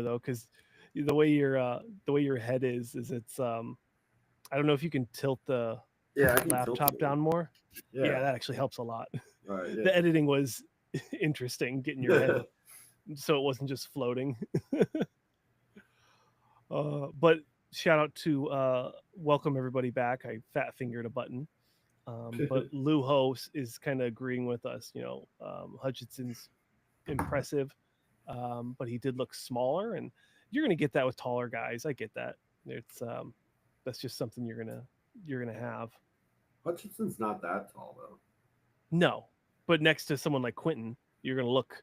though, because the way your head is it's I don't know if you can tilt the Yeah, I can tilt laptop it. down more. Yeah. Yeah, that actually helps a lot. All right. The editing was interesting, getting your Yeah. head so it wasn't just floating. But shout out to welcome everybody back. I fat fingered a button. But Lou Host is kind of agreeing with us. Hutchinson's impressive, but he did look smaller, and you're gonna get that with taller guys. I get that. It's that's just something you're gonna have. Hutchinson's not that tall though. No, but next to someone like Quentin, you're gonna look,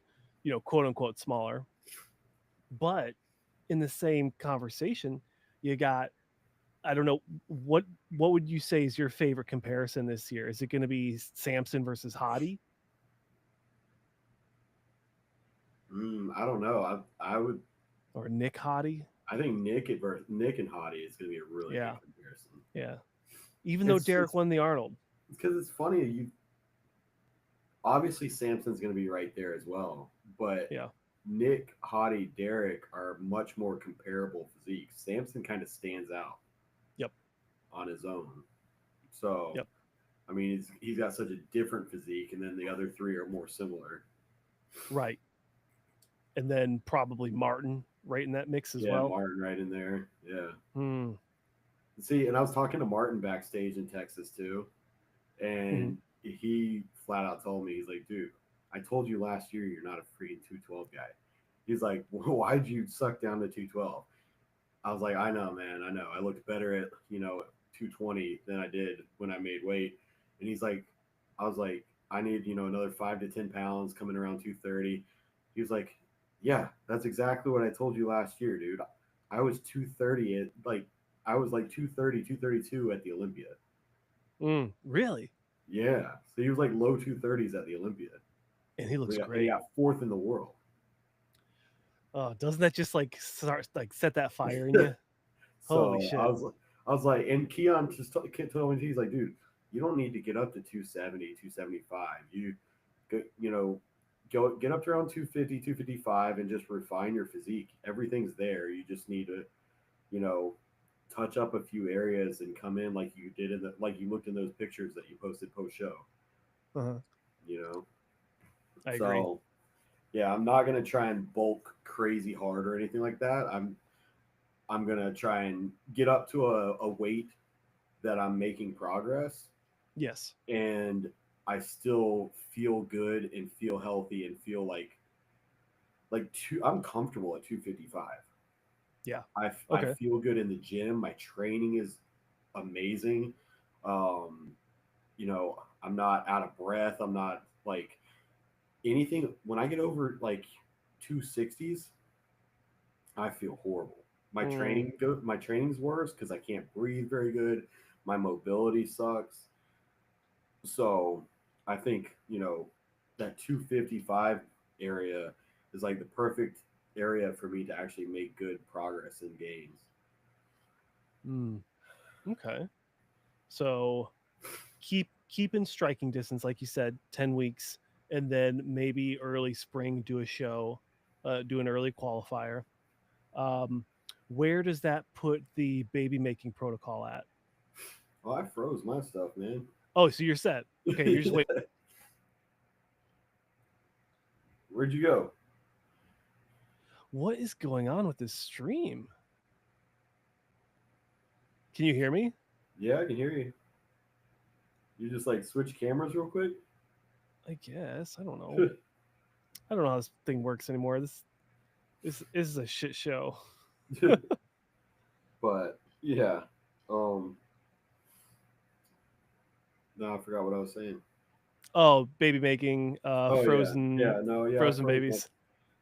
quote unquote smaller. But in the same conversation, you got I don't know what would you say is your favorite comparison this year? Is it going to be Samson versus Hottie I don't know. I would. or Nick Hottie? I think Nick and Hottie is going to be a really good Yeah, comparison. yeah. Even though It's Derek it's won the Arnold. because it's funny. You obviously Samson's going to be right there as well, but Yeah. Nick, Hottie, Derek are much more comparable physiques. Samson kind of stands out Yep. on his own. So, Yep. I mean, he's got such a different physique, and then the other three are more similar. Right. And then probably Martin right in that mix as Yeah, well. Martin right in there. Yeah. Hmm. See, and I was talking to Martin backstage in Texas too, Hmm. and he flat out told me, he's like, dude, I told you last year you're not a freaking 212 guy. He's like, well, why'd you suck down to 212? I was like, I know, man, I know. I looked better at 220 than I did when I made weight. And he's like, I was like, I need another 5 to 10 pounds coming around 230. He was like, yeah, that's exactly what I told you last year, dude. I was 230 at like I was like 230, 232 at the Olympia. Really? Yeah. So he was like low 230s at the Olympia. And he looks And he great. got fourth in the world. Doesn't that just like start like set that fire in you? Holy So shit. I was like, and Keon just told me, he's like, dude, you don't need to get up to 270, 275. You know, go get up to around 250, 255 and just refine your physique. Everything's there. You just need to, you know, touch up a few areas and come in like you did like you looked in those pictures that you posted post show, Uh-huh. you know? I agree. So yeah, I'm not gonna try and bulk crazy hard or anything like that. I'm gonna try and get up to a weight that I'm making progress Yes. and I still feel good and feel healthy and feel I'm comfortable at 255. Yeah. I Okay. feel good in the gym. My training is amazing. Um, I'm not out of breath. I'm not like anything. When I get over like 260s, I feel horrible. Mm, My training's worse because I can't breathe very good. My mobility sucks. So I think that 255 area is like the perfect area for me to actually make good progress in gains. mm, okay. So keep in striking distance, like you said, 10 weeks, and then maybe early spring do a show, do an early qualifier. Um, where does that put the baby making protocol at? Oh, I froze my stuff, man. Oh, so you're set. Okay, you're just waiting. Where'd you go? What is going on with this stream? Can you hear me? Yeah, I can hear you. You just like switch cameras real quick. I guess. I don't know. I don't know how this thing works anymore. This is a shit show. But yeah, um, no, I forgot what I was saying. Oh, baby making Oh yeah, frozen yeah, no, yeah, I frozen froze my babies.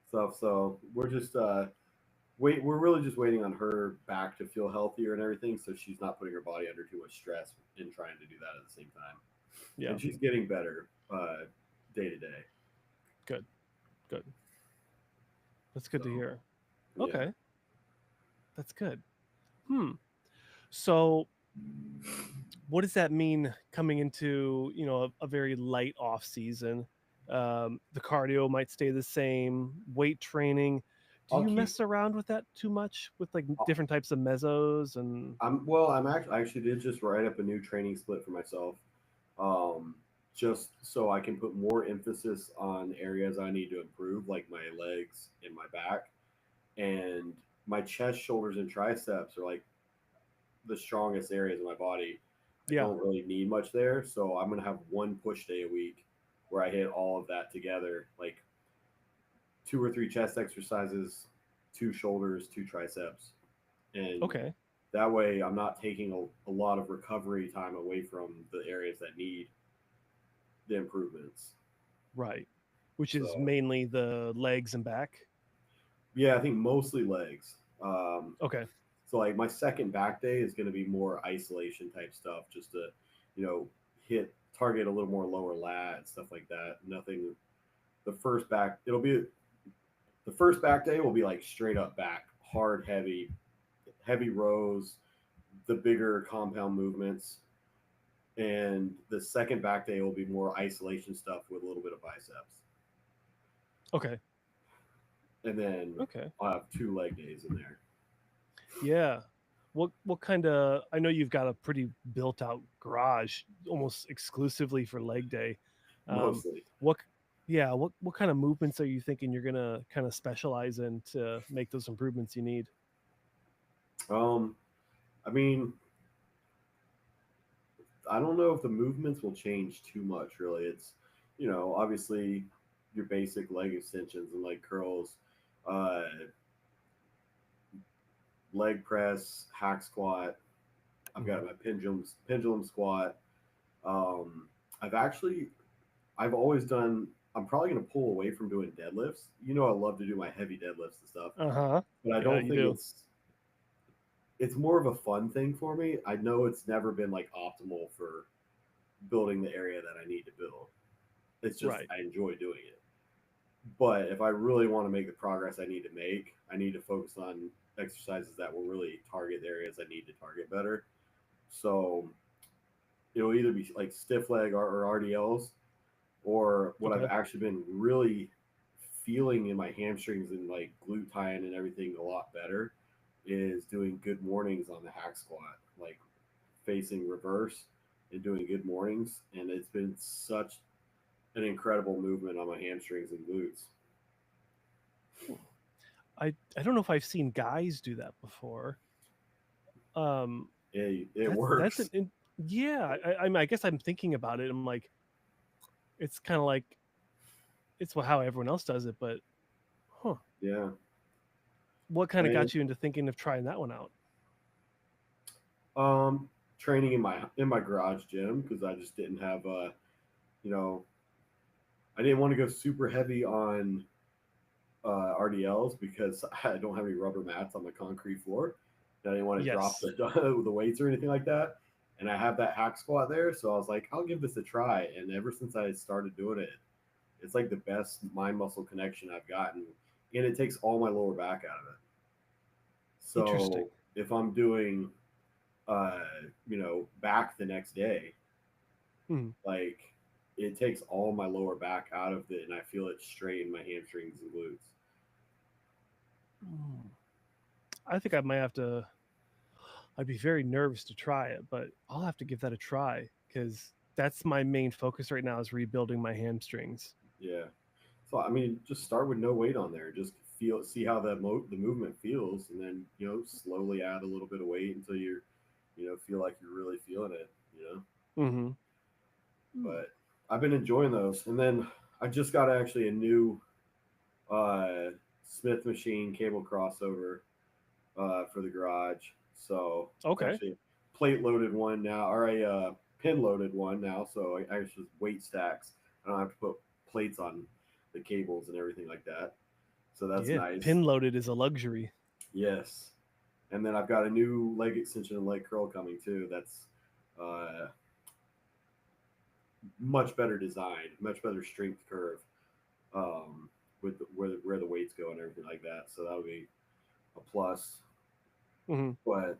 stuff. So we're just wait. We're really just waiting on her back to feel healthier and everything, so she's not putting her body under too much stress in trying to do that at the same time. Yeah, And she's getting better day to day. good, good. That's good to So hear. yeah. Okay, that's good. Hmm. So, what does that mean coming into a very light off season? The cardio might stay the same. Weight training. Do I'll you keep. mess around with that too much with like different types of mesos and I actually did just write up a new training split for myself, um, just so I can put more emphasis on areas I need to improve, like my legs and my back, and my chest, shoulders, and triceps are like the strongest areas of my body. I yeah. don't really need much there, so I'm gonna have one push day a week where I hit all of that together, like 2 or 3 chest exercises, 2 shoulders, 2 triceps, and Okay. that way I'm not taking a lot of recovery time away from the areas that need the improvements. Right. Which is So mainly the legs and back. yeah, I think mostly legs. Okay. So like my second back day is going to be more isolation type stuff, just to, you know, hit target a little more lower lat stuff like that. Nothing. The first back, it'll be the first back day will be like straight up back, hard, heavy rows, the bigger compound movements, and the second back day will be more isolation stuff with a little bit of biceps, Okay. and then Okay. I'll have 2 leg days in there. Yeah. What kind of I know you've got a pretty built out garage almost exclusively for leg day. Um Mostly. what yeah, what kind of movements are you thinking you're going to kind of specialize in to make those improvements you need? Um, I mean, I don't know if the movements will change too much. Really, it's, obviously your basic leg extensions and leg curls, uh, leg press, hack squat. I've Mhm. got my pendulum squat. Um, I've actually I've always done. I'm probably going to pull away from doing deadlifts. I love to do my heavy deadlifts and stuff, Uh-huh. but I Yeah, don't you think do. it's more of a fun thing for me. I know it's never been like optimal for building the area that I need to build. It's just Right. I enjoy doing it. But if I really want to make the progress I need to make, I need to focus on exercises that will really target the areas I need to target better. So it'll either be like stiff leg or RDLs, or what I've Okay. actually been really feeling in my hamstrings and like glute and everything a lot better is doing good mornings on the hack squat, like facing reverse and doing good mornings. And it's been such an incredible movement on my hamstrings and glutes. Hmm. I don't know if I've seen guys do that before. Um It that's works. yeah, I mean I guess I'm thinking about it. I'm like it's kind of like it's how everyone else does it, but huh. Yeah. What I kind of mean, got you into thinking of trying that one out? um, training in my garage gym because I just didn't have you know, I didn't want to go super heavy on RDLs because I don't have any rubber mats on the concrete floor. And I didn't want to drop Yes. the weights or anything like that. And I have that hack squat there, so I was like, I'll give this a try. And ever since I started doing it, it's like the best mind muscle connection I've gotten, and it takes all my lower back out of it. Interesting. So if I'm doing, back the next day, Hmm. like it takes all my lower back out of it, and I feel it straight in my hamstrings and glutes. Hmm. I think I might have to. I'd be very nervous to try it, but I'll have to give that a try because that's my main focus right now is rebuilding my hamstrings. Yeah. So I mean, just start with no weight on there. Just see how the movement feels, and then slowly add a little bit of weight until feel like you're really feeling it. Mm-hmm. But I've been enjoying those, and then I just got actually a new uh, Smith machine cable crossover for the garage. So it's Okay. actually a plate loaded one now, or a pin loaded one now. So I just weight stacks. I don't have to put plates on the cables and everything like that. So that's Yeah. nice. Pin loaded is a luxury. Yes. And then I've got a new leg extension and leg curl coming too. That's uh, much better design, much better strength curve, with where the weights go and everything like that. So that'll be a plus. Mm-hmm. But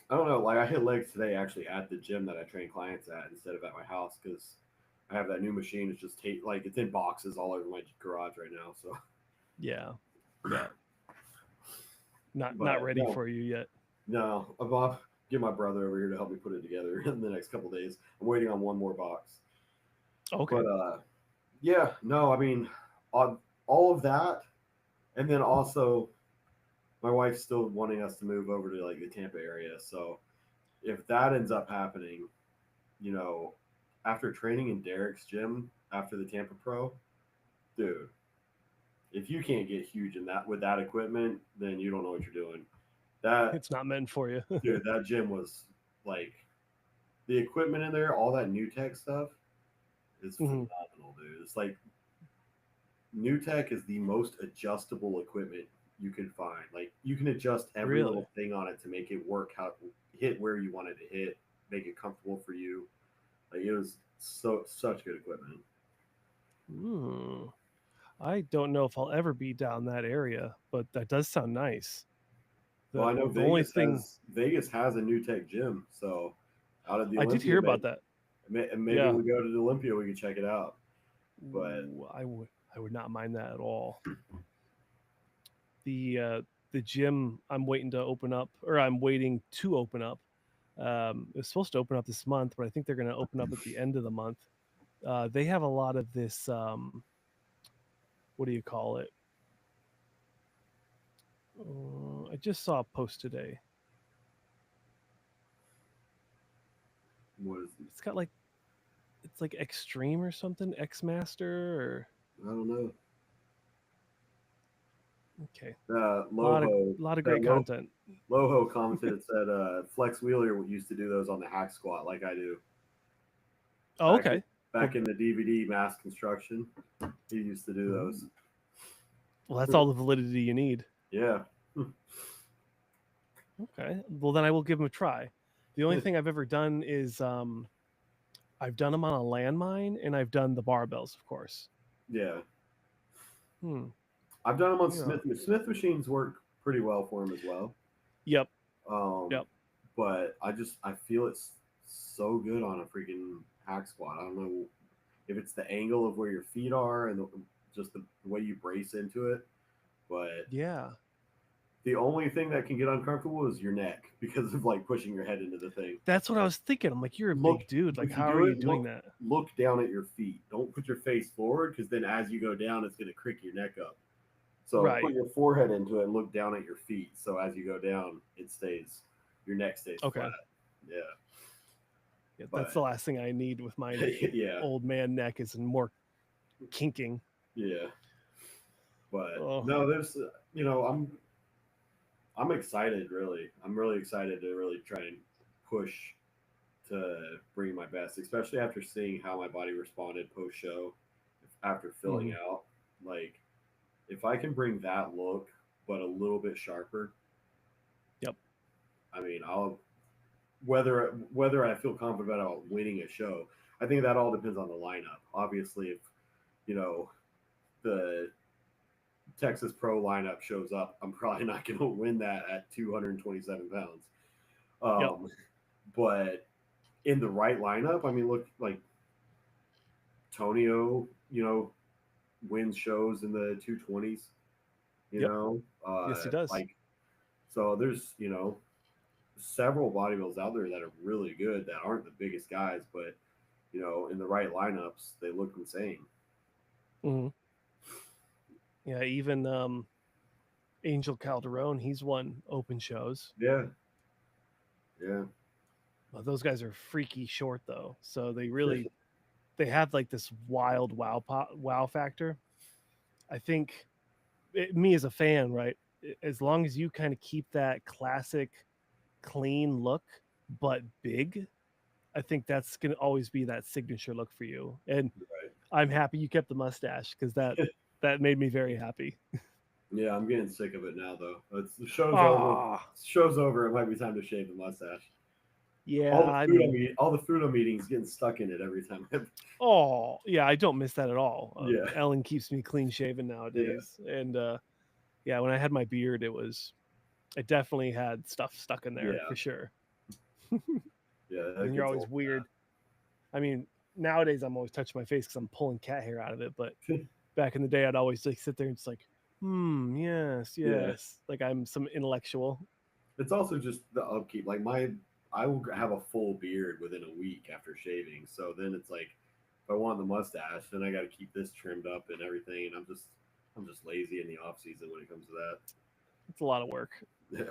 I don't know. Like I hit legs today actually at the gym that I train clients at instead of at my house because I have that new machine. It's just like it's in boxes all over my garage right now. So Yeah. Yeah. Not But ready no, for you yet. no, I'll get my brother over here to help me put it together in the next couple days. I'm waiting on one more box. Okay. But yeah, no, I mean, all of that, and then also my wife's still wanting us to move over to like the Tampa area. So if that ends up happening, you know, after training in Derek's gym after the Tampa Pro, dude, if you can't get huge in that with that equipment, then you don't know what you're doing. That It's not meant for you. dude, that gym was like the equipment in there, all that new tech stuff is Mhm. phenomenal, dude. It's like new tech is the most adjustable equipment you can find. Like you can adjust every Really? little thing on it to make it work, how hit where you want it to hit, make it comfortable for you. Like it was such good equipment. Hmm. I don't know if I'll ever be down that area, but that does sound nice. Well, I know The only thing Vegas has a new tech gym, so out of the I did Olympia, hear about that. maybe Yeah. when we go to the Olympia, we can check it out. But Ooh, I would not mind that at all. The gym I'm waiting to open up, or I'm waiting to open up. It's supposed to open up this month, but I think they're going to open up at the end of the month. They have a lot of this. What do you call it? I just saw a post today. what is It's got like it's like Extreme or something, X Master or I don't know. okay. Loho A lot of that great content. Loho commented said Flex Wheeler used to do those on the hack squat like I do. Oh, Back okay. Well, back in the DVD mass construction, he used to do those. ooh. Well, that's all the validity you need. Yeah. Okay. Well, then I will give them a try. The only thing I've ever done is I've done them on a landmine and I've done the barbells, of course. Yeah. Hmm. I've done them on Yeah. Smith machines work pretty well for him as well. Yep. Um, Yep. but I feel it's so good on a freaking hack squat. I don't know if it's the angle of where your feet are and just the way you brace into it, but Yeah. the only thing that can get uncomfortable is your neck because of like pushing your head into the thing. That's what I was thinking. I'm like, you're a Look, big dude. Like, if you how are do you it, doing that? look down at your feet. Don't put your face forward because then as you go down, it's going to crick your neck up. So put Right. your forehead into it and look down at your feet. So as you go down, your neck stays Okay. flat. Yeah, Yeah, that's the but last thing I need with my yeah, old man neck is more kinking. yeah. But Oh, no, there's I'm excited. Really, I'm really excited to really try and push to bring my best, especially after seeing how my body responded post show after filling mhm. out. Like, if I can bring that look, but a little bit sharper, Yep. I mean, I'll whether I feel confident about winning a show. I think that all depends on the lineup. Obviously, if you know the Texas Pro lineup shows up, I'm probably not going to win that at 227 pounds. Yep. But in the right lineup, I mean, look like Tonio, wins shows in the 220s, Yep. Yes, he does. like, so there's, several bodybuilders out there that are really good that aren't the biggest guys, but, in the right lineups, they look insane. Hmm. Yeah. Even Angel Calderon, he's won open shows. Yeah. Yeah. Well, those guys are freaky short though, so they have like this wild wow factor. I think me as a fan, right? As long as you kind of keep that classic clean look but big, I think that's gonna always be that signature look for you. And I'm happy you kept the mustache because Right. that made me very happy. Yeah, I'm getting sick of it now, though. The show's over. Ah, Show's over. It might be time to shave the mustache. yeah. I mean, All the food meetings getting stuck in it every time. oh yeah, I don't miss that at all. Yeah. Ellen keeps me clean shaven Yeah. nowadays, and yeah, when I had my beard, it definitely had stuff stuck in there Yeah. for sure. Yeah. That And you're gets always old. weird. I mean, nowadays I'm always touching my face because I'm pulling cat hair out of it, but back in the day, I'd always like sit there and just like, Yes, Yeah. yes. Like I'm some intellectual. It's also just the upkeep. Like I will have a full beard within a week after shaving. So then it's like, if I want the mustache, then I got to keep this trimmed up and everything. And I'm just lazy in the off season when it comes to It's a lot of work. that. Yeah.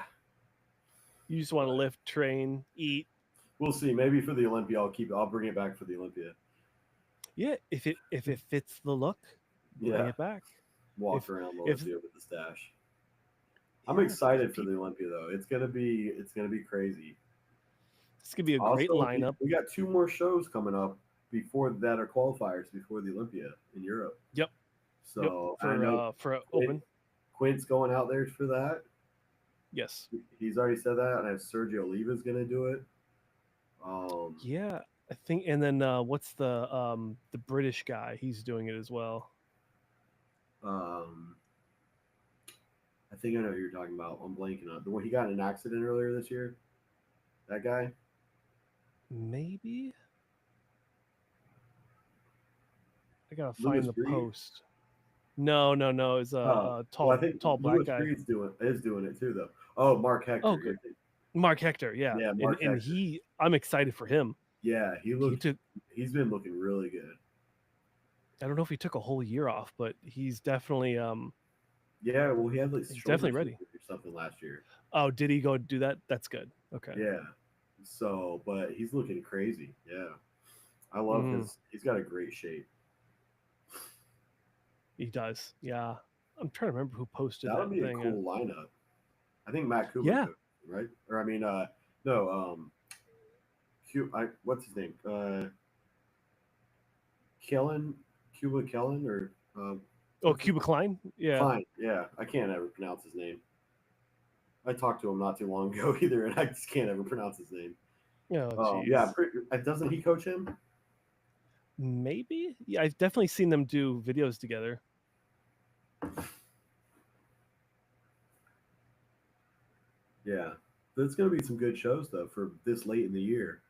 You just want to But lift, train, eat. we'll see. Maybe for the Olympia, I'll bring it back for the Olympia. Yeah, if it fits the look, bring Yeah. it back. Walk If around the if Olympia with the stash. I'm yeah, if excited for pe- the Olympia though. It's gonna be crazy. this could be a great Also, lineup. we got two more shows coming up before that are qualifiers before the Olympia in Europe. Yep, yep. So I know For Quint, open. Quint's going out there for that. Yes. He's already said that, and I have Sergio Oliva's going to do it. Yeah, I think. And then what's the British guy? He's doing it as well. Um, I think I know who you're talking about. I'm blanking on the one he got in an accident earlier this year. That guy, Maybe I gotta Lewis find the Breed. post. No, no, no. It's a Well, I tall think tall black Lewis guy. Breed's doing it too, though. Oh, Mark Oh, Hector. good. Mark Hector. Yeah, Yeah, and Mark and Hector. he. I'm excited for him. Yeah, He took. he's been looking really good. I don't know if he took a whole year off, but Yeah, well, he had like he's shoulder definitely ready. surgery or something last year. Oh, did he go do that? That's good. Okay. Yeah. So, but he's looking crazy. Yeah. I love Mm, he's got a great shape. he does. Yeah. I'm trying to remember who posted That would that be a thing. cool lineup. I think Matt Cooper Yeah. could, right? Or I mean, no, what's his name? Kellen, Cuba Kellen, or Oh, what's his Cuba Klein. Yeah. Klein? Yeah, I can't ever pronounce his name. I talked to him not too long ago either, and I just can't ever pronounce his name. Oh, Yeah, geez. doesn't he coach him? Maybe. Yeah, I've definitely seen them do videos together. Yeah, there's going to be some good shows though for this late in the year.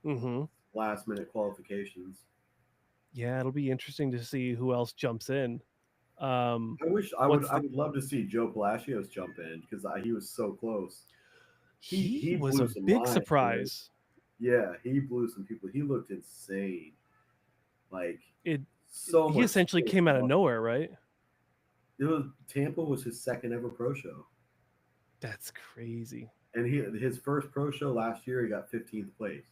Mm-hmm. Last minute qualifications. Yeah, it'll be interesting to see who else jumps in. I wish What's I the would love to see Joe Palacios jump in because he was so close. He He was a blew some big lines, man. surprise. Yeah, he blew some people. He looked insane. Like It so he much essentially thick came out of muscle. nowhere, right? It was Tampa was his second ever pro show, That's crazy. and his first pro show last year he got 15th place.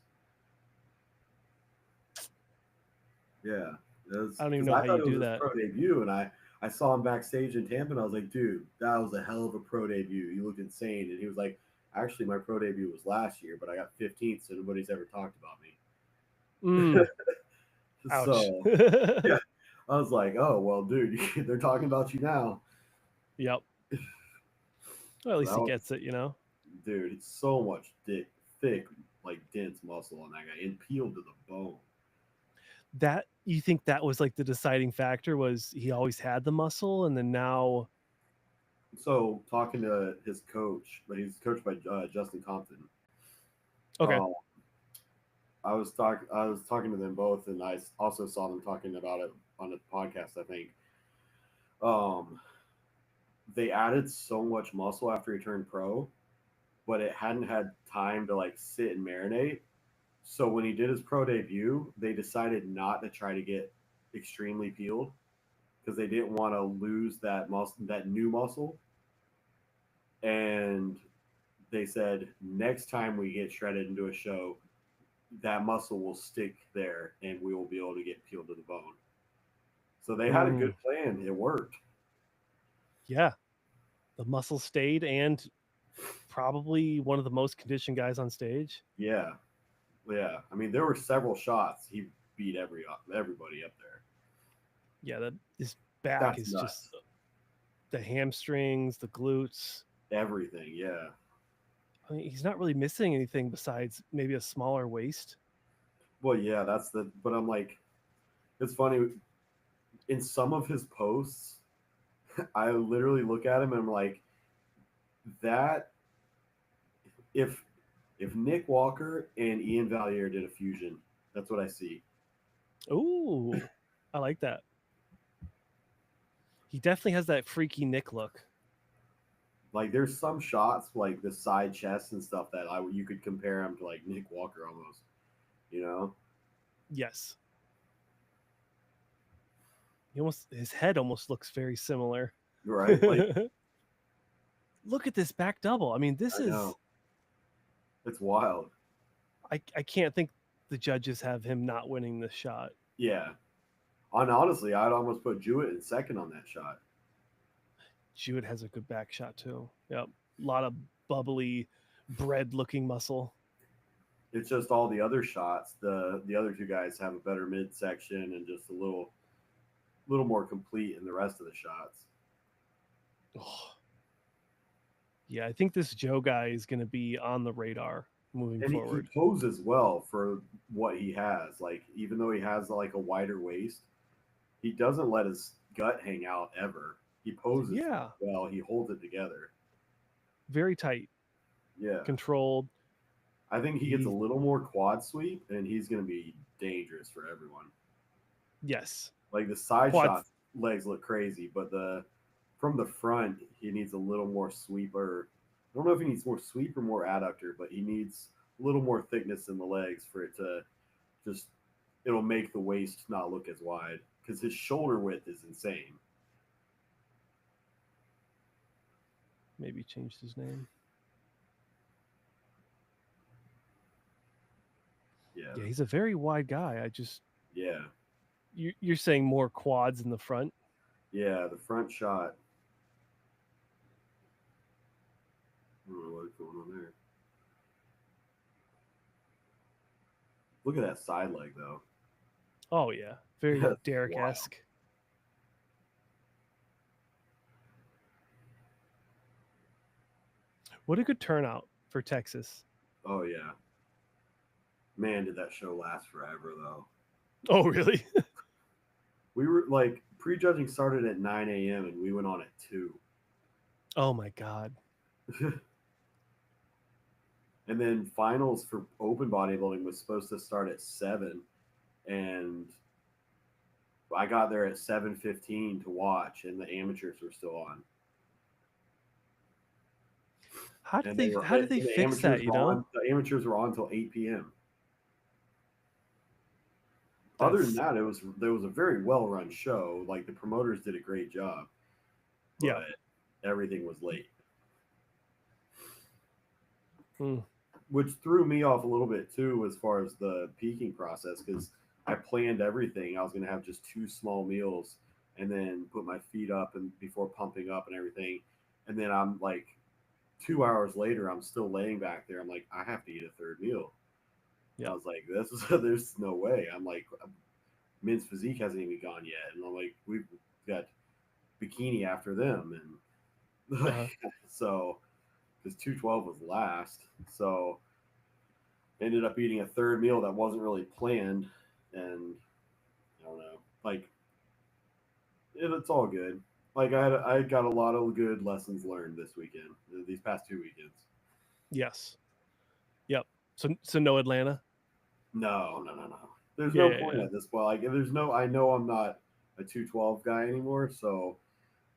Yeah, I don't even because know I how thought you it was do his that. pro debut, and I saw him backstage in Tampa, and I was like, dude, that was a hell of a pro debut. You look insane, and he was like, actually, my pro debut was last year, but I got 15th, so nobody's ever talked about me. Mm, ouch. So yeah, I was like, oh well, dude, they're talking about you now. Yep. Well, at So least that he was, gets it, you know. dude, it's so much thick, like dense muscle on that guy, and peeled to the bone. That you think that was like the deciding factor was he always had the muscle and then now So talking to his coach, but he's coached by Justin Compton. okay. Uh, I was talking to them both, and I also saw them talking about it on the podcast. I think um, they added so much muscle after he turned pro, but it hadn't had time to like sit and marinate. So when he did his pro debut, they decided not to try to get extremely peeled because they didn't want to lose that muscle, that new muscle. And they said next time we get shredded into a show, that muscle will stick there and we will be able to get peeled to the bone. So they had a Mm, good plan. It worked. yeah. The muscle stayed and probably one of the most conditioned guys on stage. Yeah. Yeah. I mean, there were several shots. He beat everybody up there. Yeah, that his back That's is just nuts. the hamstrings, the glutes. Everything. Yeah. I mean, he's not really missing anything besides maybe a smaller waist. Well, yeah, but I'm like, it's funny. In some of his posts, I literally look at him and I'm like, that, if, Nick Walker and Ian Valier did a fusion, that's what I see. Ooh, I like that. He definitely has that freaky Nick look. Like there's some shots like the side chest and stuff that you could compare him to like Nick Walker almost, you know? Yes. His head almost looks very similar. Right? Like Look at this back double. I mean, this I is know. It's wild. I can't think the judges have him not winning this shot. Yeah. Honestly, I'd almost put Jewett in second on that shot. Jewett has a good back shot too. Yep. A lot of bubbly bread looking muscle. It's just all the other shots. The other two guys have a better midsection and just a little more complete in the rest of the shots. Oh. Yeah, I think this Joe guy is going to be on the radar moving And he forward. poses well for what he has. Like even though he has like a wider waist, he doesn't let his gut hang out ever. He poses Yeah, well. He holds it together. very tight, Yeah. controlled. I think he gets a He little more quad sweep, and he's going to be dangerous for everyone. yes. Like the side Quad shots, legs look crazy, but the from the front, he needs a little more sweeper. I don't know if he needs more sweep or more adductor, but he needs a little more thickness in the legs for it to just. It'll make the waist not look as wide because his shoulder width is insane. maybe changed his name. Yeah, Yeah, he's a very wide guy. I just yeah, you're saying more quads in the front. yeah. The front shot. I don't know what's going on there. Look at that side leg though. Oh yeah, very That's Derek wild. esque. What a good turnout for Texas. Oh yeah. Man, did that show last forever though. Oh really? We were like prejudging started at 9 a.m. and we went on at 2. Oh my god. And then finals for open bodybuilding was supposed to start at 7, and I got there at 7:15 to watch, and the amateurs were still on. And How did they the fix amateurs that? You were know, on. The amateurs were on until 8 p.m. Other than that's that, there was a very well run show. Like the promoters did a great job, yeah. but everything was late, Mm. which threw me off a little bit too as far as the peaking process because I planned everything. I was going to have just 2 small meals and then put my feet up and before pumping up and everything, and then I'm like 2 hours later, I'm still laying back there. I'm like, I have to eat a third meal. Yeah. I was like, this is there's no way. I'm like, men's physique hasn't even gone yet, and I'm like, we've got bikini after them, and like, Uh-huh. so because 212 was last, so ended up eating a third meal that wasn't really planned, and I don't know, like it's all good. Like I got a lot of good lessons learned this weekend, these past 2 weekends. Yes. Yep. So no Atlanta. No, no, no, no. There's Yeah, no yeah, point yeah. at this point. Like, there's no. I know I'm not a 212 guy anymore, so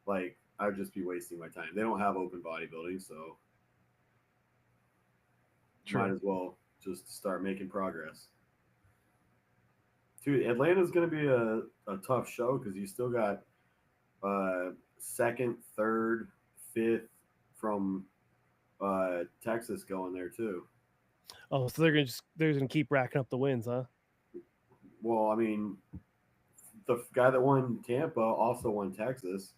like I'd just be wasting my time. They don't have open bodybuilding, so might True. as well just start making progress. Dude, Atlanta's going to be a tough show because you still got second, third, fifth from Texas going there too. Oh, so they're gonna keep racking up the wins, huh? Well, I mean, the guy that won Tampa also won Texas,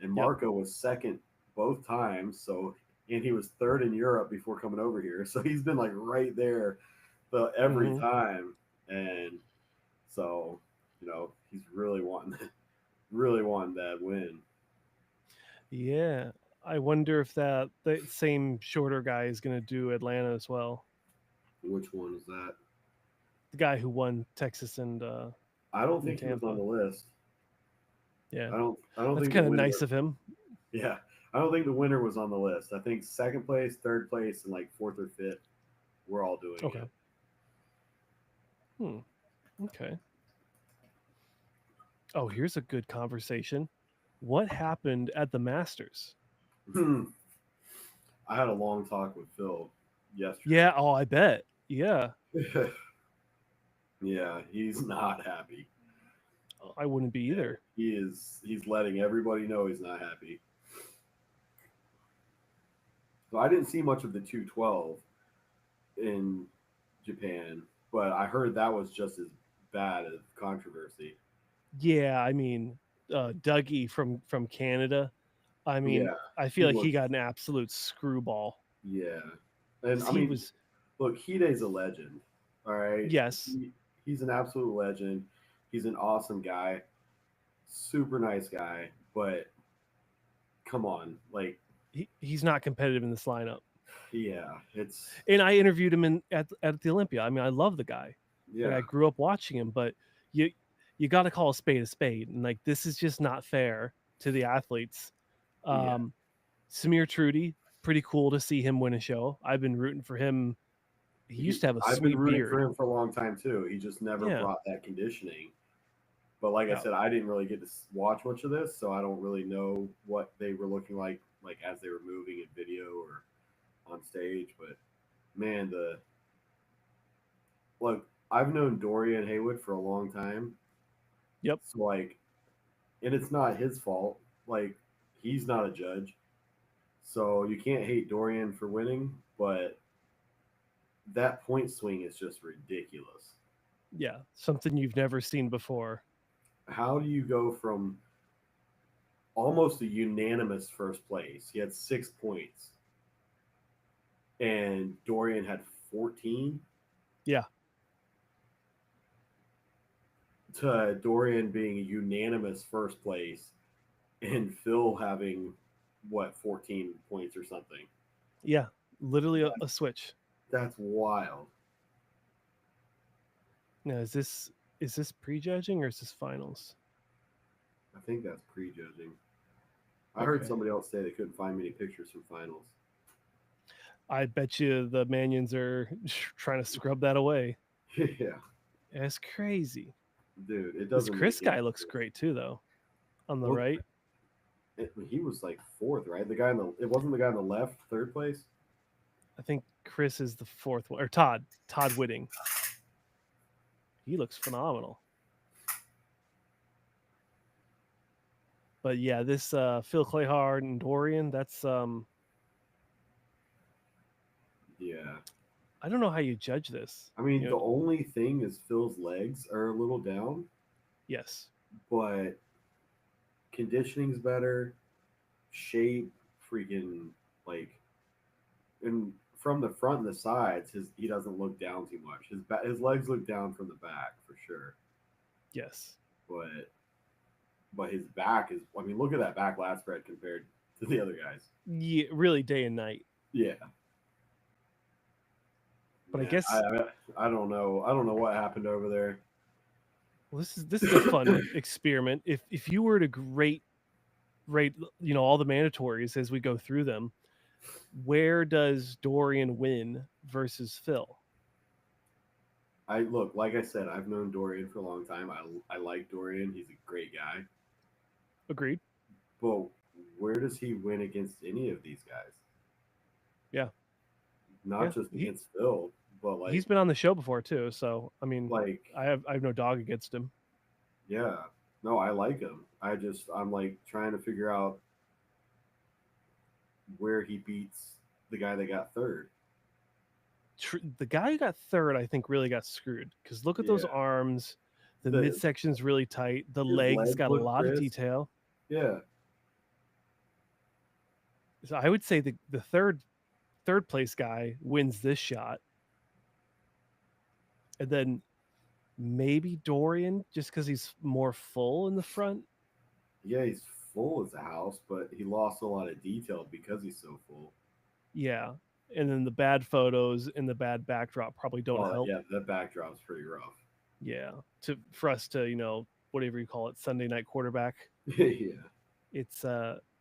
and Yep. Marco was second both times. So, and he was third in Europe before coming over here. So he's been like right there every Mm-hmm. time, and so he's really wanting that win. Yeah. I wonder if the same shorter guy is gonna do Atlanta as well. Which one is that? The guy who won Texas I don't and think he was on Tampa. the list. Yeah. I don't That's think the kind of winner. nice of him. Yeah, I don't think the winner was on the list. I think second place, third place, and like fourth or fifth, we're all doing Okay. it. Hmm. Okay. Oh, here's a good conversation. what happened at the Masters? I had a long talk with Phil yesterday. Yeah, oh, I bet. Yeah, Yeah, he's not happy. I wouldn't be Yeah, either. he's letting everybody know he's not happy. So I didn't see much of the 212 in Japan, but I heard that was just as bad as controversy. Yeah, I mean, Dougie from Canada. I mean, Yeah, I he feel like he looks got an absolute screwball yeah, and because I he mean, was. look, Hide's a legend. All right, Yes, he's an absolute legend. He's an awesome guy, super nice guy. But come on, like, he's not competitive in this lineup. yeah, it's And I interviewed him at the Olympia. I mean, I love the guy. Like yeah, I grew up watching him, but you you got to call a spade, and like this is just not fair to the athletes. yeah. Um, Samir Trudy, pretty cool to see him win a show. I've been rooting for him. He used to have a I've been sweet rooting for beard. him for a long time too. He just never Yeah, brought that conditioning. But like I yeah, said, I didn't really get to watch much of this, so I don't really know what they were looking like as they were moving in video or on stage. But man, the look, I've known Dorian Haywood for a long time, yep, so like, and it's not his fault. Like, he's not a judge, so you can't hate Dorian for winning. But that point swing is just ridiculous. yeah. Something you've never seen before. How do you go from almost a unanimous first place? He had 6 points, and Dorian had 14, Yeah, to Dorian being a unanimous first place and Phil having what 14 points or something. yeah. Literally a switch. That's wild. Now, is this prejudging or is this finals? I think that's prejudging. I heard Okay. somebody else say they couldn't find many pictures from finals. I bet you the Manions are trying to scrub that away. Yeah, That's crazy. dude, it This doesn't make Chris any guy looks sense. great too, though. On the Look, right, he was like fourth, right? The guy in the it wasn't the guy on the left, third place. I think Chris is the fourth one, or Todd Whitting. He looks phenomenal. But yeah, this Phil Clayhard and Dorian, that's Yeah, I don't know how you judge this. I mean You the know, only thing is Phil's legs are a little down, yes, but conditioning's better, shape, freaking like, and from the front and the sides, he doesn't look down too much. His legs look down from the back for sure, yes. but his back is. I mean, look at that back lat spread compared to the other guys. Yeah, really day and night. Yeah, But I man, guess I don't know. I don't know what happened over there. well, this is a fun experiment. If you were to rate all the mandatories as we go through them, where does Dorian win versus Phil? I look, like I said, I've known Dorian for a long time. I like Dorian. He's a great guy. Agreed. But where does he win against any of these guys? Yeah, Not yeah. just against Phil, but He's been on the show before too. So I mean, like I have no dog against him. yeah. No, I like him. I'm like trying to figure out where he beats the guy that got third. The guy who got third, I think, really got screwed because look at those Yeah. arms. The The midsection's really tight. The his legs legs got a look lot of crisp. detail. Yeah. So I would say the third place guy wins this shot, and then maybe Dorian just because he's more full in the front. Yeah, he's full as a house, but he lost a lot of detail because he's so full. Yeah, and then the bad photos and the bad backdrop probably don't Oh help. yeah, that backdrop's pretty rough. Yeah, to for us to whatever you call it Sunday night quarterback. Yeah. It's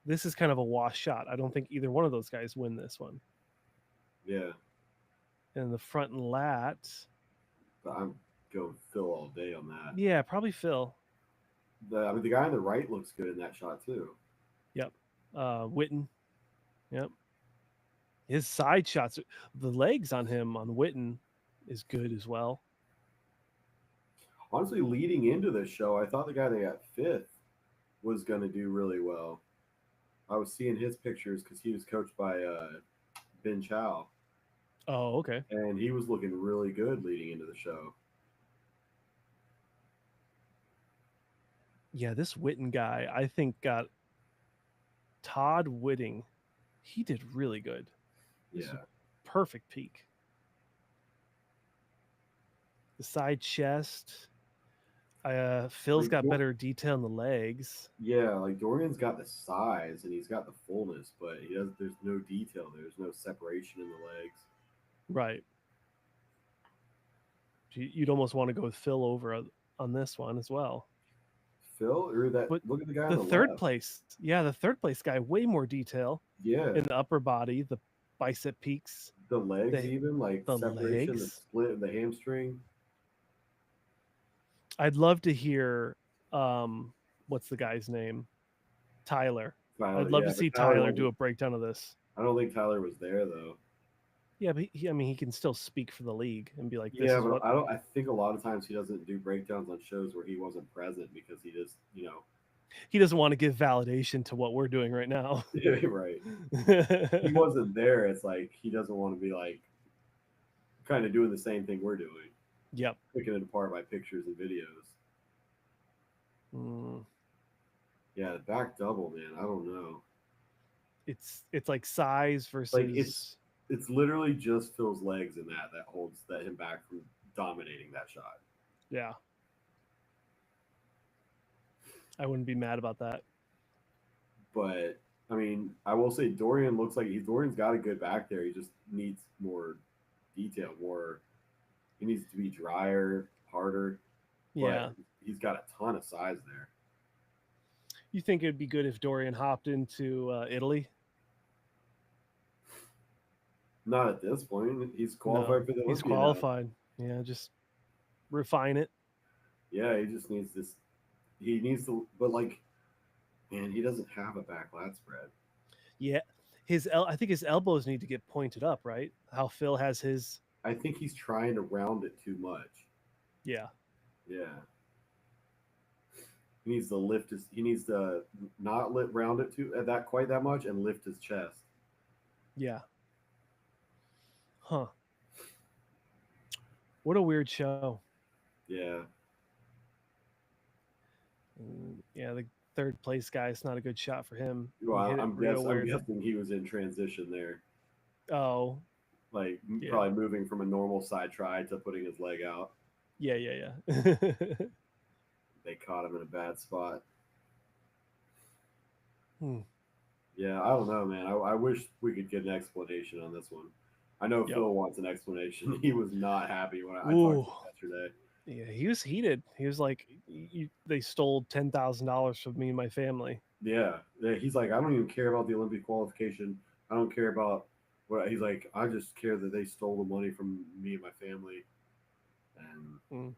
this is kind of a wash shot. I don't think either one of those guys win this one. Yeah. And the front and lat, But I'm going Phil all day on that. yeah, probably Phil. the guy on the right looks good in that shot too. Yep. Witten. Yep. His side shots, the legs on him on Witten is good as well. Honestly, leading into this show, I thought the guy that got fifth was going to do really well. I was seeing his pictures because he was coached by Ben Chow, Oh, okay. and he was looking really good leading into the show. Yeah, this Witten guy, I think got Todd Whitting. He did really good. This is Yeah, a perfect peak. The side chest. Phil's like got better detail in the legs. yeah, like Dorian's got the size and he's got the fullness, but he does. There's no detail. There's no separation in the legs. Right. You'd almost want to go with Phil over on this one as well. Phil, or that But look at the guy the on the third left. place, yeah, the third place guy, way more detail Yeah, in the upper body, the bicep peaks, the legs the even like the separation, the legs. split of the hamstring. I'd love to hear what's the guy's name? Tyler. Tyler, I'd love yeah, to but see Tyler Tyler do wasn't. a breakdown of this. I don't think Tyler was there though. Yeah, but I mean, he can still speak for the league and be like, "This Yeah, is but what." I don't. I think a lot of times he doesn't do breakdowns on shows where he wasn't present because he just, He doesn't want to give validation to what we're doing right now. yeah, right. He wasn't there. It's like he doesn't want to be like kind of doing the same thing we're doing, Yep. picking it apart by pictures and videos. Mm, Yeah, the back double, man. I don't know. it's like size Like versus. it's literally just Phil's legs in that holds that him back from dominating that shot. Yeah, I wouldn't be mad about that. But I mean, I will say Dorian looks like Dorian's got a good back there. He just needs more detail, more. He needs to be drier, harder. But Yeah. he's got a ton of size there. You think it'd be good if Dorian hopped into Italy? Not at this point. He's No, qualified for the he's Olympia now. qualified. Yeah, just refine it. Yeah, he just needs this. He needs to, but like, man, he doesn't have a back lat spread. Yeah, I think his elbows need to get pointed up, right? How Phil has his. I think he's trying to round it too much. Yeah, Yeah, he needs to lift his. He needs to not round it too that quite that much and lift his chest. yeah. Huh. What a weird show. Yeah, Yeah, the third place guy. It's not a good shot for him. He well, hit it real I'm weird. guessing he was in transition there, Oh, like yeah, probably moving from a normal side try to putting his leg out. yeah. They caught him in a bad spot. Hmm. Yeah, I don't know, man. I wish we could get an explanation on this one. I know Yep. Phil wants an explanation. He was not happy when I talked to Ooh. him yesterday. Yeah, he was heated. He was like, "They stole $10,000 from me and my family." Yeah, he's like, I don't even care about the Olympic qualification. I don't care about what he's like. I just care that they stole the money from me and my family. And Mm.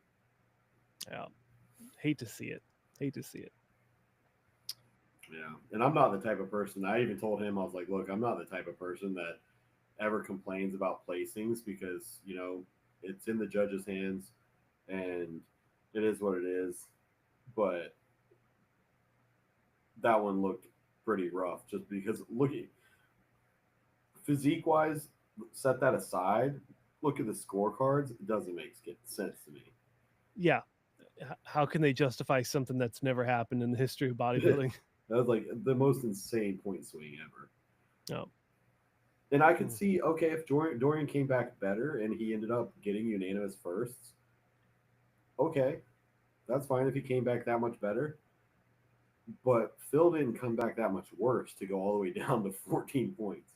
Yeah, hate to see it. Hate to see it. yeah, and I'm not the type of person. I even told him I was like, look, I'm not the type of person that ever complains about placings because it's in the judge's hands, and it is what it is. But that one looked pretty rough just because looking physique wise, set that aside. Look at the scorecards; it doesn't make sense to me. Yeah, how can they justify something that's never happened in the history of bodybuilding? That was like the most insane point swing ever. Oh, And I could see, okay, if Dorian came back better and he ended up getting unanimous firsts, okay, that's fine if he came back that much better. But Phil didn't come back that much worse to go all the way down to 14 points.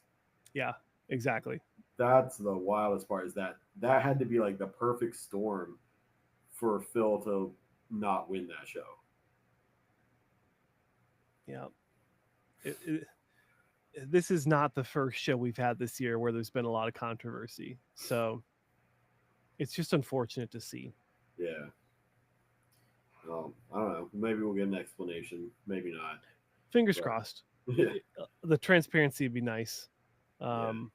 yeah, exactly. That's the wildest part is that had to be like the perfect storm for Phil to not win that show. Yeah. This is not the first show we've had this year where there's been a lot of controversy. So it's just unfortunate to see. Yeah. I don't know. Maybe we'll get an explanation. Maybe not. Fingers But crossed. yeah, The transparency would be nice. yeah. Um,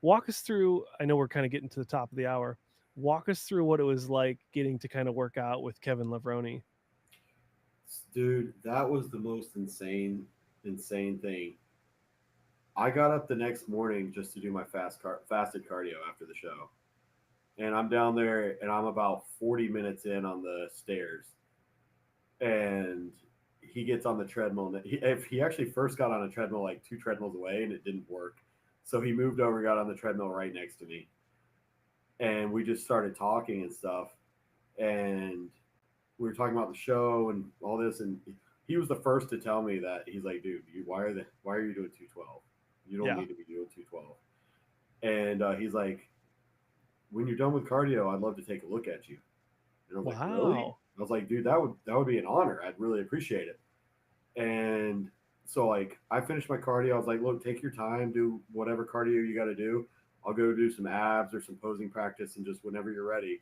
Walk us through. I know we're kind of getting to the top of the hour. Walk us through what it was like getting to kind of work out with Kevin Levroni. Dude, that was the most insane thing. I got up the next morning just to do my fasted cardio after the show, and I'm down there, and I'm about 40 minutes in on the stairs, and he gets on the treadmill. And if he actually first got on a treadmill like two treadmills away, and it didn't work, so he moved over, got on the treadmill right next to me, and we just started talking and stuff, and we were talking about the show and all this, and he was the first to tell me that he's like, dude, why are you doing 212? You don't Yeah. need to be doing 212. And he's like, when you're done with cardio, I'd love to take a look at you. And I was like, really? Wow. I was like, dude, that would be an honor. I'd really appreciate it. And so like I finished my cardio. I was like, look, take your time, do whatever cardio you got to do. I'll go do some abs or some posing practice, and just whenever you're ready.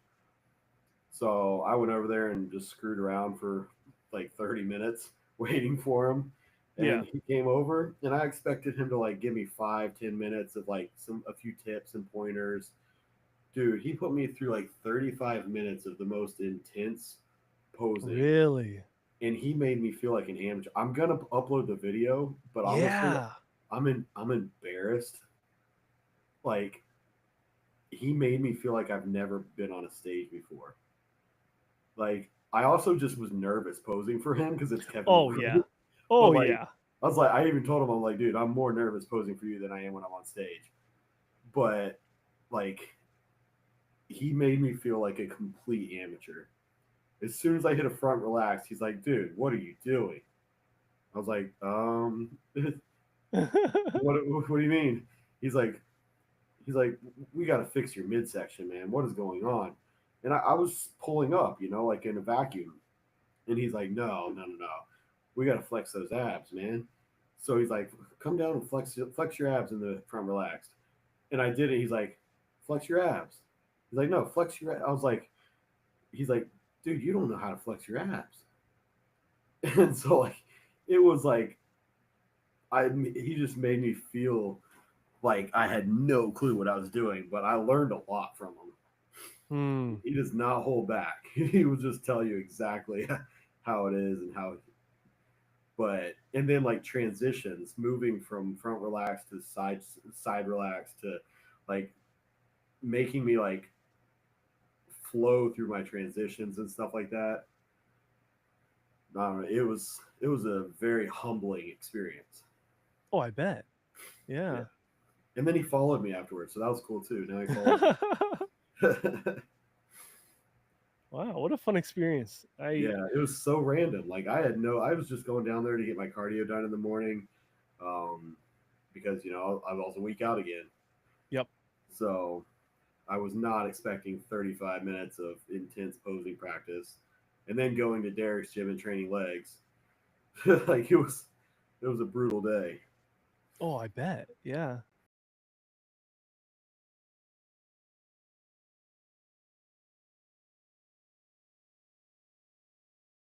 So I went over there and just screwed around for like 30 minutes waiting for him. Yeah. And he came over, and I expected him to like give me 5-10 minutes of like a few tips and pointers. Dude, he put me through like 35 minutes of the most intense posing, Really? and he made me feel like an amateur. I'm gonna upload the video, but honestly, Yeah. I'm embarrassed. Like, he made me feel like I've never been on a stage before. Like, I also just was nervous posing for him because it's Kevin Oh yeah. Legrand. But Oh like, yeah. I was like, I even told him, I'm like, dude, I'm more nervous posing for you than I am when I'm on stage. But like, he made me feel like a complete amateur. As soon as I hit a front relaxed, he's like, dude, what are you doing? I was like, what do you mean? He's like, he's like, we got to fix your midsection, man. What is going on? And I was pulling up, like in a vacuum. And he's like, no, no, no, no. We got to flex those abs, man. So he's like, come down and flex your abs in the front relaxed. And I did it. He's like, flex your abs. He's like, no, flex your. I was like, he's like, dude, you don't know how to flex your abs. And so like, it was like, he just made me feel like I had no clue what I was doing, but I learned a lot from him. Hmm. He does not hold back. He will just tell you exactly how it is and how. But and then like transitions, moving from front relax to side relax to like making me like flow through my transitions and stuff like that. I don't know, it was a very humbling experience. Oh, I bet. Yeah. Yeah. And then he followed me afterwards, so that was cool too. Now he follows me. Wow, what a fun experience. Yeah, it was so random. Like I was just going down there to get my cardio done in the morning, um, because I was a week out again. Yep. So I was not expecting 35 minutes of intense posing practice, and then going to Derek's gym and training legs. Like it was a brutal day. Oh, I bet. Yeah.